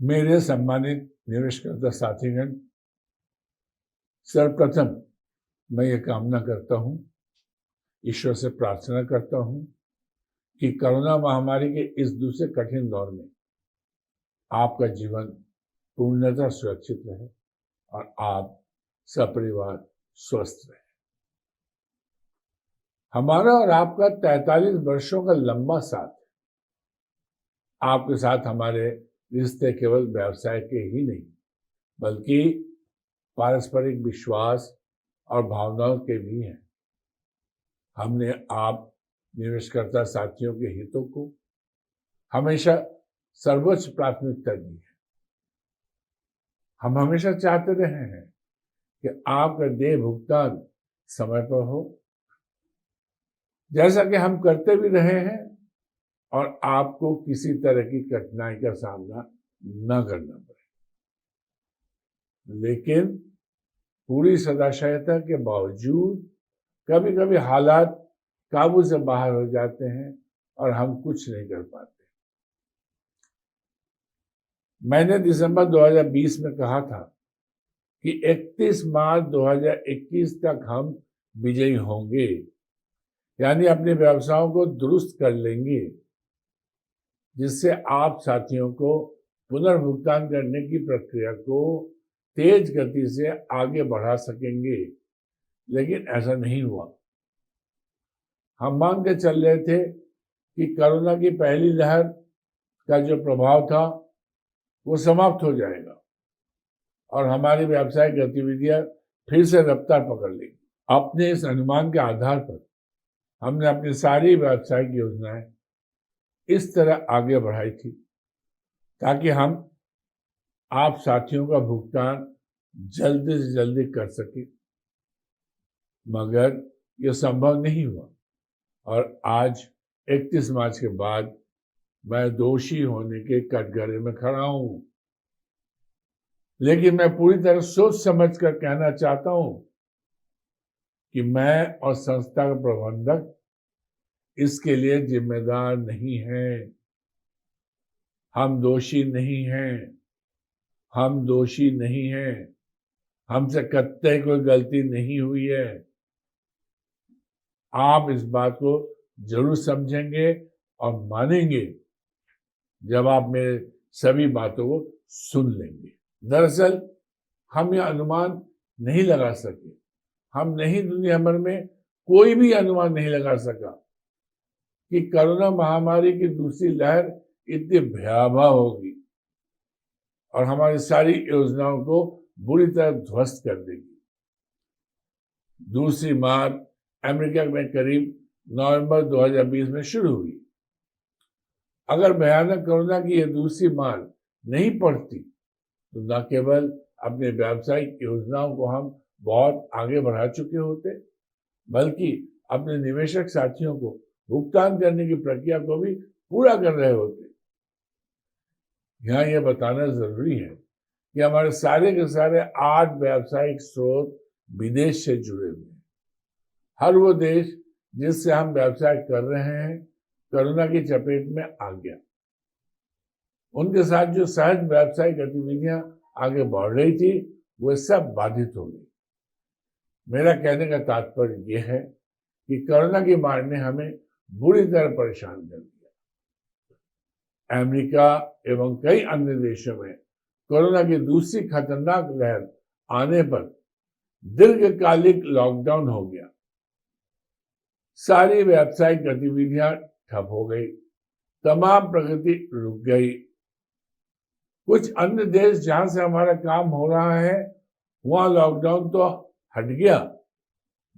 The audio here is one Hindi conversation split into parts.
मेरे सम्मानित निवेशकर्ता साथीगण, सर्वप्रथम मैं ये कामना करता हूँ, ईश्वर से प्रार्थना करता हूँ कि कोरोना महामारी के इस दूसरे कठिन दौर में आपका जीवन पूर्णतः सुरक्षित रहे और आप सपरिवार स्वस्थ रहे। हमारा और आपका 43 वर्षों का लंबा साथ है। आपके साथ हमारे रिश्ते केवल व्यवसाय के ही नहीं, बल्कि पारस्परिक विश्वास और भावनाओं के भी हैं। हमने आप निवेशकर्ता साथियों के हितों को हमेशा सर्वोच्च प्राथमिकता दी है। हम हमेशा चाहते रहे हैं कि आपका देय भुगतान समय पर हो, जैसा कि हम करते भी रहे हैं, और आपको किसी तरह की कठिनाई का सामना न करना पड़े। लेकिन पूरी सदाशयता के बावजूद कभी कभी हालात काबू से बाहर हो जाते हैं और हम कुछ नहीं कर पाते। मैंने दिसंबर 2020 में कहा था कि 31 मार्च 2021 तक हम विजयी होंगे, यानी अपने व्यवसायों को दुरुस्त कर लेंगे, जिससे आप साथियों को पुनर्भुगतान करने की प्रक्रिया को तेज गति से आगे बढ़ा सकेंगे। लेकिन ऐसा नहीं हुआ। हम मान के चल रहे थे कि कोरोना की पहली लहर का जो प्रभाव था वो समाप्त हो जाएगा और हमारी व्यावसायिक गतिविधियां फिर से रफ्तार पकड़ लेंगी। अपने इस अनुमान के आधार पर हमने अपनी सारी व्यावसायिक योजनाएं इस तरह आगे बढ़ाई थी ताकि हम आप साथियों का भुगतान जल्दी से जल्दी कर सके, मगर यह संभव नहीं हुआ और आज 31 मार्च के बाद मैं दोषी होने के कटघरे में खड़ा हूं। लेकिन मैं पूरी तरह सोच समझ कर कहना चाहता हूं कि मैं और संस्था का प्रबंधक इसके लिए जिम्मेदार नहीं है। हम दोषी नहीं हैं। हम दोषी नहीं हैं। हमसे कतई कोई गलती नहीं हुई है। आप इस बात को जरूर समझेंगे और मानेंगे जब आप मेरे सभी बातों को सुन लेंगे। दरअसल हम यह अनुमान नहीं लगा सके। हम नहीं, दुनिया भर में कोई भी अनुमान नहीं लगा सका कि कोरोना महामारी की दूसरी लहर इतनी भयावह होगी और हमारी सारी योजनाओं को बुरी तरह ध्वस्त कर देगी। दूसरी मार अमेरिका में करीब नवंबर 2020 में शुरू हुई। अगर भयानक कोरोना की यह दूसरी मार नहीं पड़ती तो न केवल अपने व्यावसायिक योजनाओं को हम बहुत आगे बढ़ा चुके होते, बल्कि अपने निवेशक साथियों को भुगतान करने की प्रक्रिया को भी पूरा कर रहे होते। यहाँ यह बताना जरूरी है कि हमारे सारे के सारे 8 व्यावसायिक स्रोत विदेश से जुड़े हुए हैं। हर वो देश जिससे हम व्यवसाय कर रहे हैं कोरोना की चपेट में आ गया। उनके साथ जो सहज व्यावसायिक गतिविधियां आगे बढ़ रही थी वो सब बाधित हो गई। मेरा कहने का तात्पर्य यह है कि कोरोना की मार ने हमें बुरी तरह परेशान कर दिया। अमेरिका एवं कई अन्य देशों में कोरोना की दूसरी खतरनाक लहर आने पर दीर्घकालिक लॉकडाउन हो गया। सारी व्यावसायिक गतिविधियां ठप हो गई। तमाम प्रगति रुक गई। कुछ अन्य देश जहां से हमारा काम हो रहा है वहां लॉकडाउन तो हट गया,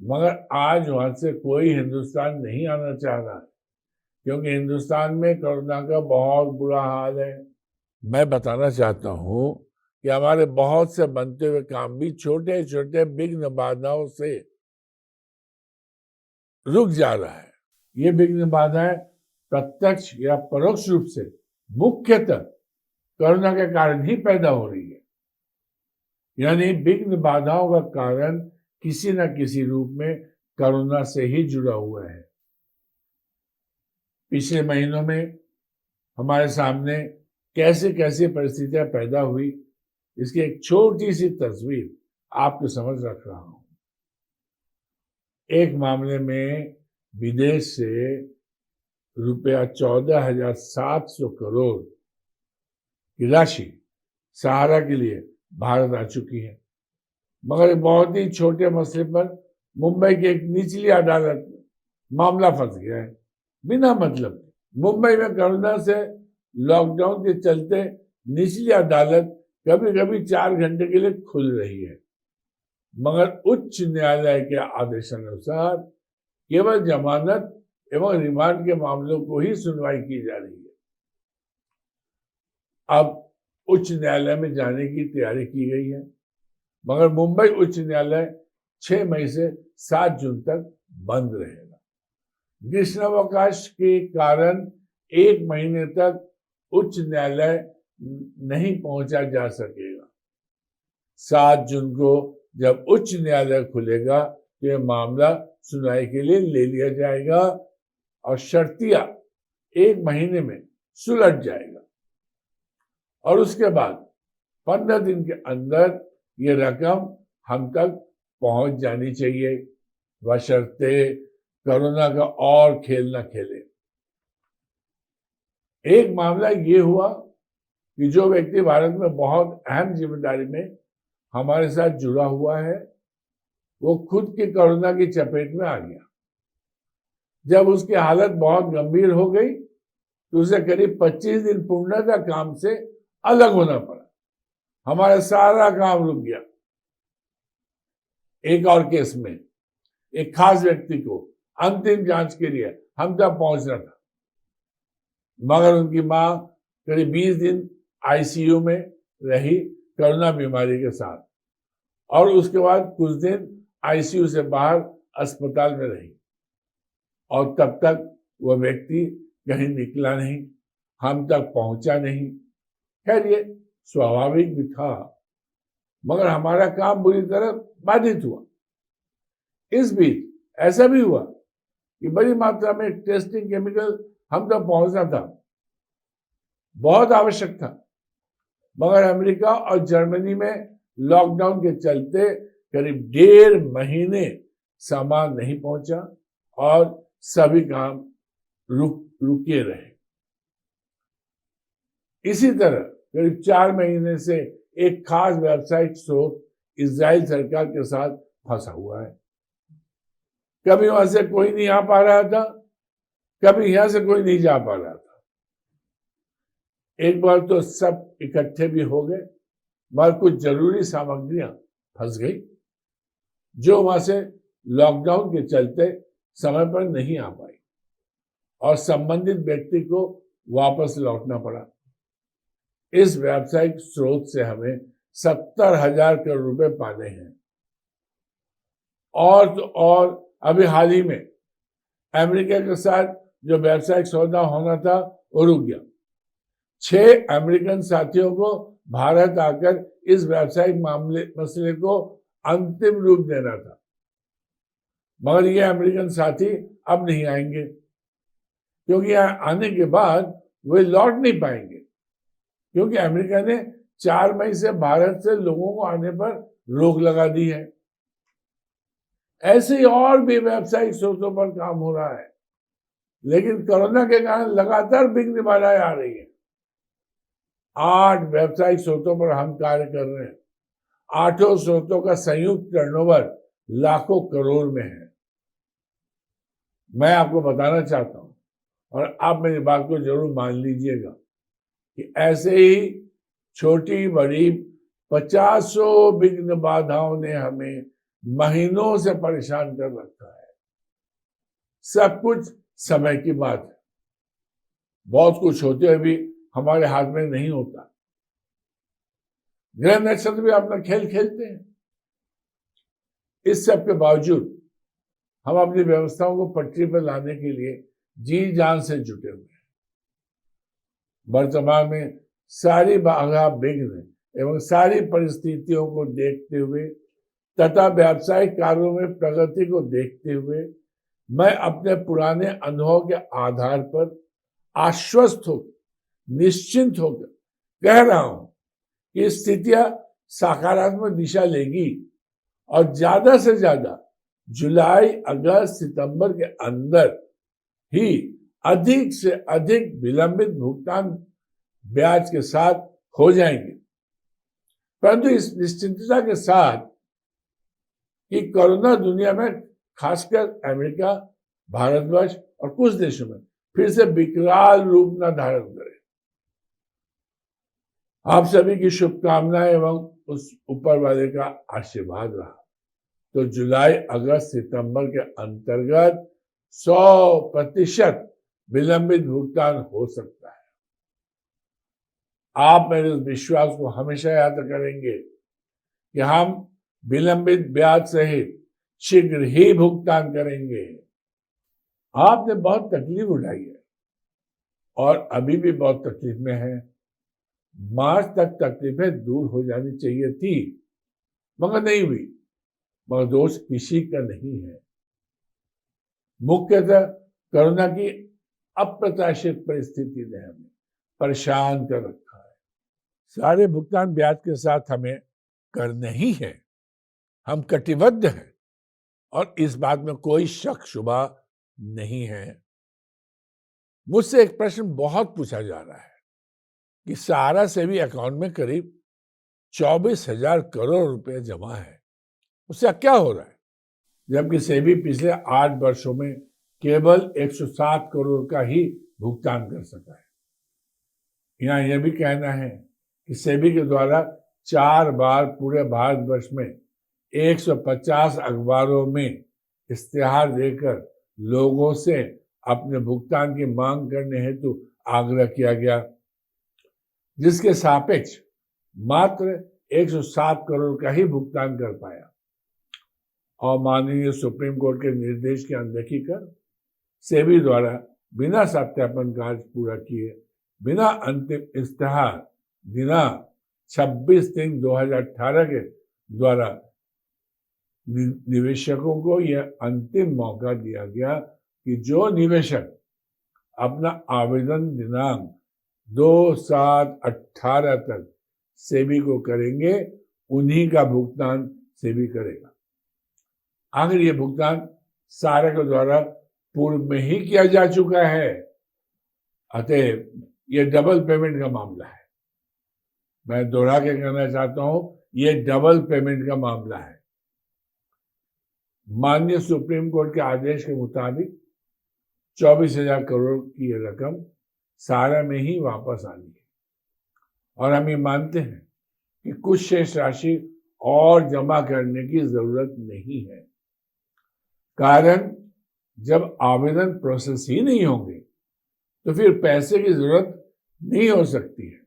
मगर आज वहां से कोई हिंदुस्तान नहीं आना चाह रहा है क्योंकि हिंदुस्तान में कोरोना का बहुत बुरा हाल है। मैं बताना चाहता हूं कि हमारे बहुत से बनते हुए काम भी छोटे छोटे विघ्न बाधाओं से रुक जा रहा है। ये विघ्न बाधाएं प्रत्यक्ष या परोक्ष रूप से मुख्यतः कोरोना के कारण ही पैदा हो रही है। यानी विघ्न बाधाओं का कारण किसी न किसी रूप में कोरोना से ही जुड़ा हुआ है। पिछले महीनों में हमारे सामने कैसे कैसे परिस्थितियां पैदा हुई, इसकी एक छोटी सी तस्वीर आपके समझ रख रहा हूं। एक मामले में विदेश से रुपया 14,700 करोड़ की राशि सहारा के लिए भारत आ चुकी है, मगर एक बहुत ही छोटे मसले पर मुंबई की एक निचली अदालत में मामला फंस गया है बिना मतलब के। मुंबई में कोरोना से लॉकडाउन के चलते निचली अदालत कभी कभी 4 घंटे के लिए खुल रही है, मगर उच्च न्यायालय के आदेशानुसार केवल जमानत एवं रिमांड के मामलों को ही सुनवाई की जा रही है। अब उच्च न्यायालय में जाने की तैयारी की गई है, मगर मुंबई उच्च न्यायालय 6 मई से 7 जून तक बंद रहेगा। ग्रीष्मावकाश के कारण 1 महीने तक उच्च न्यायालय नहीं पहुंचा जा सकेगा। 7 जून को जब उच्च न्यायालय खुलेगा तो यह मामला सुनवाई के लिए ले लिया जाएगा और शर्तिया 1 महीने में सुलझ जाएगा और उसके बाद 15 दिन के अंदर ये रकम हम तक पहुंच जानी चाहिए, बशर्ते कोरोना का और खेल न खेले। एक मामला ये हुआ कि जो व्यक्ति भारत में बहुत अहम जिम्मेदारी में हमारे साथ जुड़ा हुआ है, वो खुद के कोरोना की चपेट में आ गया। जब उसकी हालत बहुत गंभीर हो गई तो उसे करीब 25 दिन पूर्णतः काम से अलग होना पड़ा। हमारा सारा काम रुक गया। एक और केस में एक खास व्यक्ति को अंतिम जांच के लिए हम तक पहुंचना था, मगर उनकी मां करीब 20 दिन आईसीयू में रही कोरोना बीमारी के साथ और उसके बाद कुछ दिन आईसीयू से बाहर अस्पताल में रही और तब तक वह व्यक्ति कहीं निकला नहीं, हम तक पहुंचा नहीं। खैर ये स्वाभाविक भी था, मगर हमारा काम बुरी तरह बाधित हुआ। इस बीच ऐसा भी हुआ कि बड़ी मात्रा में टेस्टिंग केमिकल हम तक पहुंचना था, बहुत आवश्यक था, मगर अमेरिका और जर्मनी में लॉकडाउन के चलते करीब 1.5 महीने सामान नहीं पहुंचा और सभी काम रुके रहे। इसी तरह करीब 4 महीने से एक खास व्यावसायिक स्रोत इजराइल सरकार के साथ फंसा हुआ है। कभी वहां से कोई नहीं आ पा रहा था, कभी यहां से कोई नहीं जा पा रहा था। एक बार तो सब इकट्ठे भी हो गए, मगर कुछ जरूरी सामग्रियां फंस गई जो वहां से लॉकडाउन के चलते समय पर नहीं आ पाई और संबंधित व्यक्ति को वापस लौटना पड़ा। इस व्यावसायिक स्रोत से हमें 70,000 करोड़ रुपए पाने हैं। और तो और अभी हाल ही में अमेरिका के साथ जो व्यावसायिक सौदा होना था वो रुक गया। 6 अमेरिकन साथियों को भारत आकर इस व्यावसायिक मसले को अंतिम रूप देना था, मगर ये अमेरिकन साथी अब नहीं आएंगे क्योंकि यहाँ आने के बाद वे लौट नहीं पाएंगे, क्योंकि अमेरिका ने 4 मई से भारत से लोगों को आने पर रोक लगा दी है। ऐसे ही और भी व्यावसायिक स्रोतों पर काम हो रहा है, लेकिन कोरोना के कारण लगातार विघ्न बाधाएं आ रही है। 8 व्यावसायिक स्रोतों पर हम कार्य कर रहे हैं। 8 स्रोतों का संयुक्त टर्नओवर लाखों करोड़ में है। मैं आपको बताना चाहता हूं और आप मेरी बात को जरूर मान लीजिएगा कि ऐसे ही छोटी बड़ी 50 विघ्न बाधाओं ने हमें महीनों से परेशान कर रखा है। सब कुछ समय की बात है। बहुत कुछ होते हुए भी हमारे हाथ में नहीं होता। ग्रह नक्षत्र भी अपना खेल खेलते हैं। इस सब के बावजूद हम अपनी व्यवस्थाओं को पटरी पर लाने के लिए जी जान से जुटे हुए हैं। वर्तमान में सारी बाधा विघ्न एवं सारी परिस्थितियों को देखते हुए तथा व्यावसायिक कार्यों में प्रगति को देखते हुए मैं अपने पुराने अनुभव के आधार पर आश्वस्त होकर, निश्चिंत होकर कह रहा हूं कि स्थितियां सकारात्मक दिशा लेगी और ज्यादा से ज्यादा जुलाई, अगस्त, सितंबर के अंदर ही अधिक से अधिक विलंबित भुगतान ब्याज के साथ हो जाएंगे। परंतु इस निश्चिंतता के साथ कि कोरोना दुनिया में, खासकर अमेरिका, भारतवर्ष और कुछ देशों में फिर से विकराल रूप न धारण करे। आप सभी की शुभकामनाएं एवं उस ऊपर वाले का आशीर्वाद रहा तो जुलाई, अगस्त, सितंबर के अंतर्गत 100% विलंबित भुगतान हो सकता है। आप मेरे उस विश्वास को हमेशा याद करेंगे कि हम विलंबित ब्याज सहित शीघ्र ही भुगतान करेंगे। आपने बहुत तकलीफ उठाई है और अभी भी बहुत तकलीफ में है। मार्च तक तकलीफें दूर हो जानी चाहिए थी, मगर नहीं हुई। मगर दोष किसी का नहीं है। मुख्यतः कोरोना की अप्रत्याशित परिस्थिति ने हमें परेशान कर रखा है। सारे भुगतान ब्याज के साथ हमें करने ही है। हम कटिबद्ध हैं और इस बात में कोई शक शुबा नहीं है। मुझसे एक प्रश्न बहुत पूछा जा रहा है कि सहारा सेवी अकाउंट में करीब 24,000 करोड़ रुपए जमा है, उससे क्या हो रहा है? जबकि सेबी पिछले 8 वर्षों में केवल 107 करोड़ का ही भुगतान कर सका है। यहाँ यह भी कहना है कि सेबी के द्वारा 4 बार पूरे भारतवर्ष में 150 अखबारों में इश्तिहार देकर लोगों से अपने भुगतान की मांग करने हेतु आग्रह किया गया, जिसके सापेक्ष मात्र 107 करोड़ का ही भुगतान कर पाया। और माननीय सुप्रीम कोर्ट के निर्देश की अनदेखी कर सेबी द्वारा बिना सत्यापन कार्य पूरा किए, बिना अंतिम इश्तिहार दिनांक 26/3/2018 के द्वारा निवेशकों को यह अंतिम मौका दिया गया कि जो निवेशक अपना आवेदन दिनांक 2/7/18 तक सेबी को करेंगे, उन्हीं का भुगतान सेबी करेगा। आखिर ये भुगतान सहारा के द्वारा पूर्व में ही किया जा चुका है, अतः ये डबल पेमेंट का मामला है। मैं दोहरा के कहना चाहता हूं, ये डबल पेमेंट का मामला है। माननीय सुप्रीम कोर्ट के आदेश के मुताबिक 24,000 करोड़ की यह रकम सहारा में ही वापस आनी है और हम ये मानते हैं कि कुछ शेष राशि और जमा करने की जरूरत नहीं है। कारण जब आवेदन प्रोसेस ही नहीं होंगे तो फिर पैसे की जरूरत नहीं हो सकती है।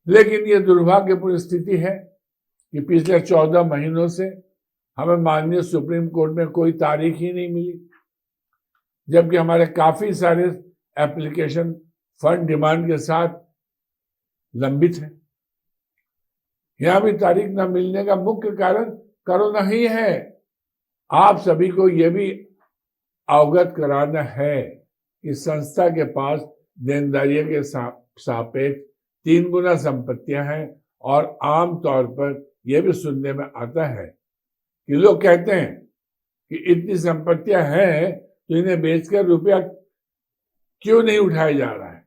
लेकिन यह दुर्भाग्यपूर्ण स्थिति है कि पिछले 14 महीनों से हमें माननीय सुप्रीम कोर्ट में कोई तारीख ही नहीं मिली, जबकि हमारे काफी सारे एप्लीकेशन फंड डिमांड के साथ लंबित है। यहां भी तारीख न मिलने का मुख्य कारण कोरोना ही है। आप सभी को यह भी अवगत कराना है कि संस्था के पास देनदारियों के सापेक्ष 3 गुना संपत्तियां हैं और आमतौर पर यह भी सुनने में आता है कि लोग कहते हैं कि इतनी संपत्तियां हैं तो इन्हें बेचकर रुपया क्यों नहीं उठाया जा रहा है।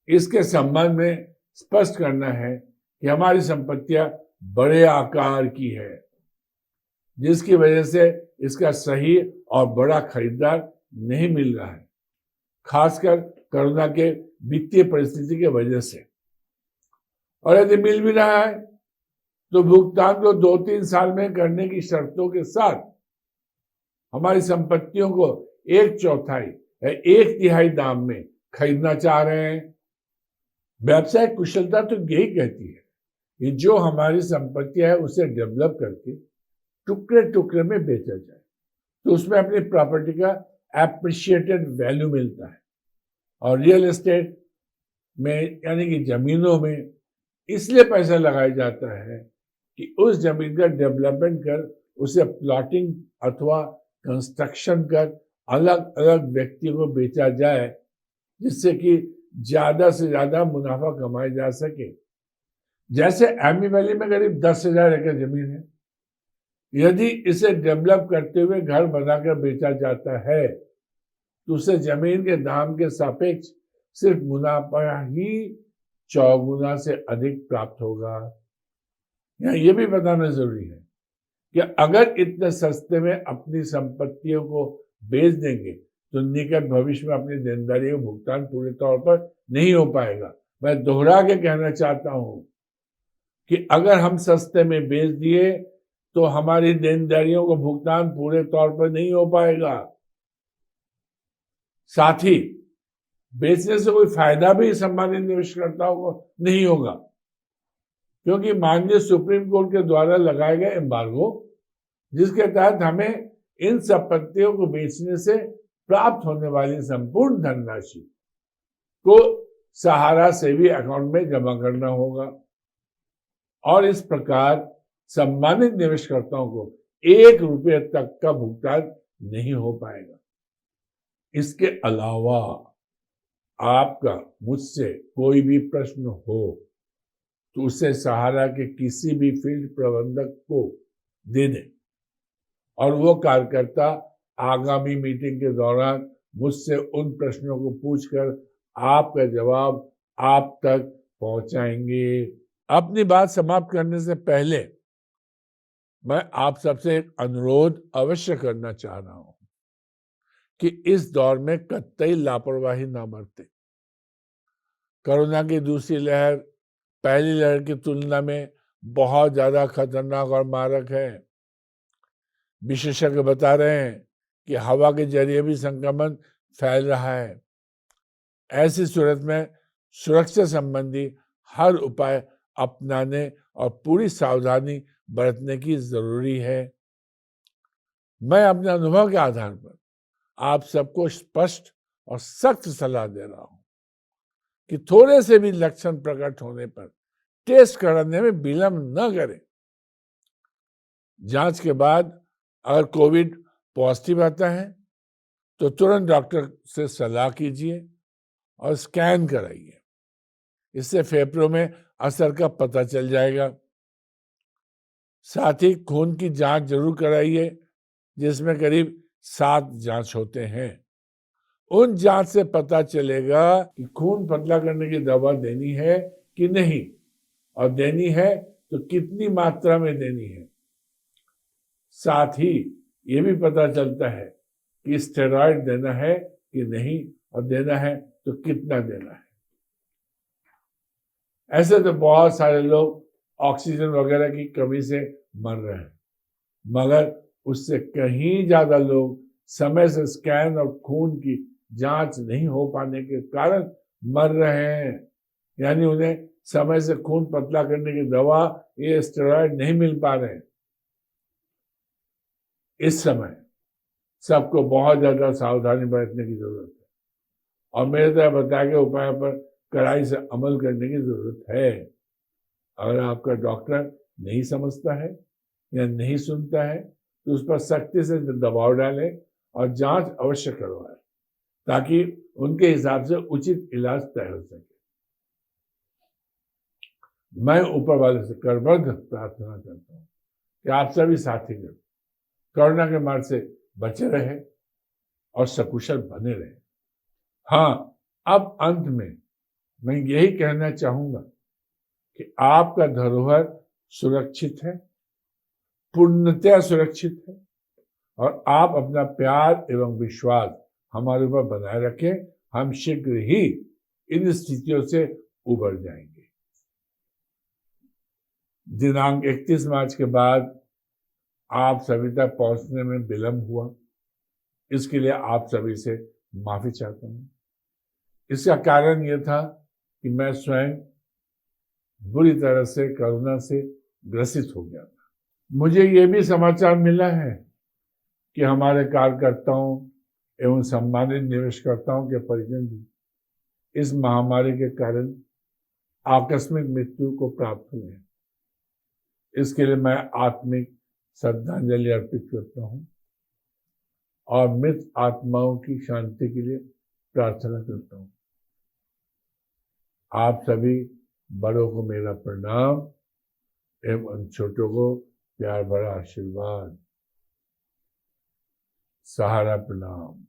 इसके संबंध में स्पष्ट करना है कि हमारी संपत्तियां बड़े आकार की है, जिसकी वजह से इसका सही और बड़ा खरीदार नहीं मिल रहा है, खासकर कोरोना के वित्तीय परिस्थिति की वजह से। और यदि मिल भी रहा है तो भुगतान को 2-3 साल में करने की शर्तों के साथ हमारी संपत्तियों को 1/4 या 1/3 दाम में खरीदना चाह रहे हैं। व्यवसायिक कुशलता तो यही कहती है कि जो हमारी संपत्तियां है उसे डेवलप करके टुकड़े टुकड़े में बेचा जाए तो उसमें अपनी प्रॉपर्टी का एप्रिशिएटेड वैल्यू मिलता है। और रियल एस्टेट में यानी कि जमीनों में इसलिए पैसा लगाया जाता है कि उस जमीन का डेवलपमेंट कर उसे प्लॉटिंग अथवा कंस्ट्रक्शन कर अलग अलग व्यक्तियों को बेचा जाए, जिससे कि ज्यादा से ज्यादा मुनाफा कमाया जा सके। जैसे एमी वैली में करीब 10,000 एकड़ जमीन है। यदि इसे डेवलप करते हुए घर बनाकर बेचा जाता है तो उसे जमीन के दाम के सापेक्ष सिर्फ मुनाफा ही 4 गुना से अधिक प्राप्त होगा। यहाँ ये भी बताना जरूरी है कि अगर इतने सस्ते में अपनी संपत्तियों को बेच देंगे तो निकट भविष्य में अपनी देनदारियों का भुगतान पूरे तौर पर नहीं हो पाएगा। मैं दोहरा के कहना चाहता हूं कि अगर हम सस्ते में बेच दिए तो हमारी देनदारियों का भुगतान पूरे तौर पर नहीं हो पाएगा। साथ ही बेचने से कोई फायदा भी सम्मानित निवेशकर्ताओं को नहीं होगा, क्योंकि माननीय सुप्रीम कोर्ट के द्वारा लगाए गए एम्बार्गो, जिसके तहत हमें इन संपत्तियों को बेचने से प्राप्त होने वाली संपूर्ण धनराशि को सहारा सेवी अकाउंट में जमा करना होगा और इस प्रकार सम्मानित निवेशकर्ताओं को 1 रुपये तक का भुगतान नहीं हो पाएगा। इसके अलावा आपका मुझसे कोई भी प्रश्न हो तो उसे सहारा के किसी भी फील्ड प्रबंधक को दे दें और वो कार्यकर्ता आगामी मीटिंग के दौरान मुझसे उन प्रश्नों को पूछकर आपका जवाब आप तक पहुंचाएंगे। अपनी बात समाप्त करने से पहले मैं आप सबसे एक अनुरोध अवश्य करना चाह रहा हूं कि इस दौर में कतई लापरवाही ना बरतें। कोरोना की दूसरी लहर पहली लहर की तुलना में बहुत ज्यादा खतरनाक और मारक है। विशेषज्ञ बता रहे हैं कि हवा के जरिए भी संक्रमण फैल रहा है। ऐसी सूरत में सुरक्षा संबंधी हर उपाय अपनाने और पूरी सावधानी बरतने की जरूरी है। मैं अपने अनुभव के आधार पर आप सबको स्पष्ट और सख्त सलाह दे रहा हूं कि थोड़े से भी लक्षण प्रकट होने पर टेस्ट कराने में विलंब न करें। जांच के बाद अगर कोविड पॉजिटिव आता है तो तुरंत डॉक्टर से सलाह कीजिए और स्कैन कराइए। इससे फेफड़ों में असर का पता चल जाएगा। साथ ही खून की जांच जरूर कराइए, जिसमें करीब 7 जांच होते हैं। उन जांच से पता चलेगा कि खून पतला करने की दवा देनी है कि नहीं, और देनी है तो कितनी मात्रा में देनी है। साथ ही ये भी पता चलता है कि स्टेरॉइड देना है कि नहीं, और देना है तो कितना देना है। ऐसे तो बहुत सारे लोग ऑक्सीजन वगैरह की कमी से मर रहे हैं, मगर उससे कहीं ज्यादा लोग समय से स्कैन और खून की जांच नहीं हो पाने के कारण मर रहे हैं। यानी उन्हें समय से खून पतला करने की दवा, ये स्टेरॉइड नहीं मिल पा रहे हैं। इस समय सबको बहुत ज्यादा सावधानी बरतने की जरूरत है और मेरे तरह बताए गए उपायों पर कड़ाई से अमल करने की जरूरत है। अगर आपका डॉक्टर नहीं समझता है या नहीं सुनता है तो उस पर सख्ती से दबाव डालें और जांच अवश्य करवाएं, ताकि उनके हिसाब से उचित इलाज तय हो सके। मैं ऊपर वाले से करबद्ध प्रार्थना करता हूँ कि आप सभी साथीगण कोरोना के मार से बचे रहे और सकुशल बने रहे। हाँ, अब अंत में मैं यही कहना चाहूंगा कि आपका धरोहर सुरक्षित है, पूर्णतया सुरक्षित है, और आप अपना प्यार एवं विश्वास हमारे ऊपर बनाए रखें। हम शीघ्र ही इन स्थितियों से उबर जाएंगे। दिनांक 31 मार्च के बाद आप सभी तक पहुंचने में विलंब हुआ, इसके लिए आप सभी से माफी चाहता हूं। इसका कारण यह था कि मैं स्वयं बुरी तरह से कोरोना से ग्रसित हो गया था। मुझे यह भी समाचार मिला है कि हमारे कार्यकर्ताओं एवं सम्मानित निवेशकर्ताओं के परिजन भी इस महामारी के कारण आकस्मिक मृत्यु को प्राप्त हुए हैं। इसके लिए मैं आत्मिक श्रद्धांजलि अर्पित करता हूं और मृत आत्माओं की शांति के लिए प्रार्थना करता हूं। आप सभी बड़ों को मेरा प्रणाम एवं छोटों को प्यार भरा आशीर्वाद। सहारा प्रणाम।